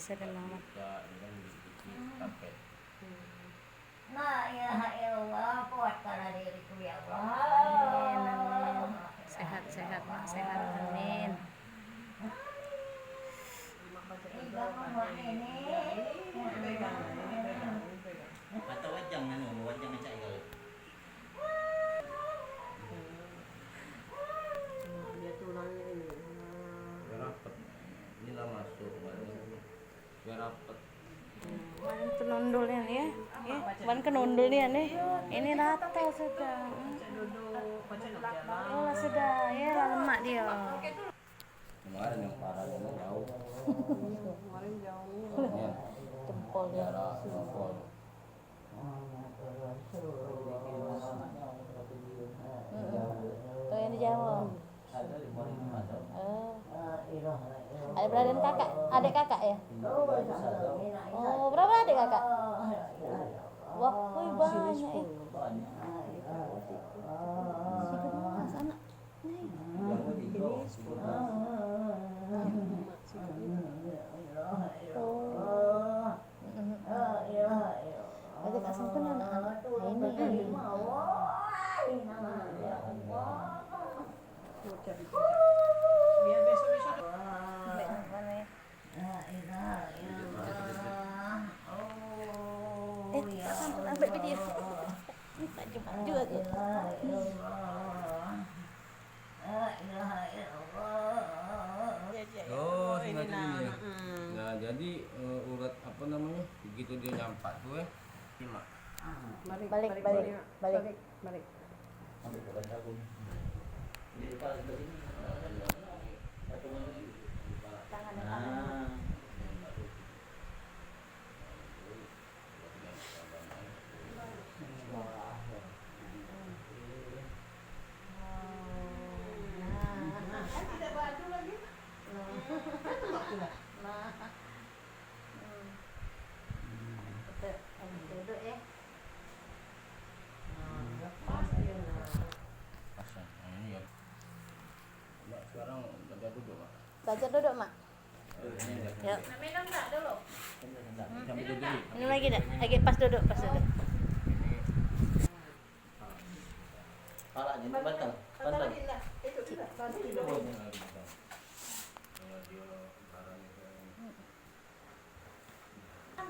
sering amat. La ilaha illallah, kuatkanlah diriku ya Allah. Amin, amin. Sehat-sehat mak, sehat, amin. Atau wajang ngecek kalau. Dia tulangnya ini. Biar rapet. Inilah masuk biar rapet. Ban kenondolnya nih ya. Ban kenondolnya nih. Ini rata sudah. Oh sudah ya lemak dia. Kemarin yang parah yang jauh. Kemarin jauhnya. Jempol dia. Jempol. Tuh yang dijawab. Ada 5.000 ada. Ada beradik kakak, adik kakak ya? Oh, berapa adik kakak? Wah, banyak ya. Banyak. Anak. Ada tak sempurna anak-anak. Ini. Biar besok-besok. Mana ya? Tak sampai ambil video. Tak jumpa juga tu. Oh, ini ya. Nah, jadi urat apa namanya? Begitu dia nyampak tuh lima. Balik. Ambil ke jagung. Jadi pas ke sini. Tangan. Duduk ya. Pasang. Ini ya. Mbak sekarang belajar duduk, Mak. Belajar duduk, Mak. Yuk. Minum tak dulu? Sambil duduk. Ini lagi dah. Lagi pas duduk. Palanya ini batang. Itu. Kalau dia barangnya Kan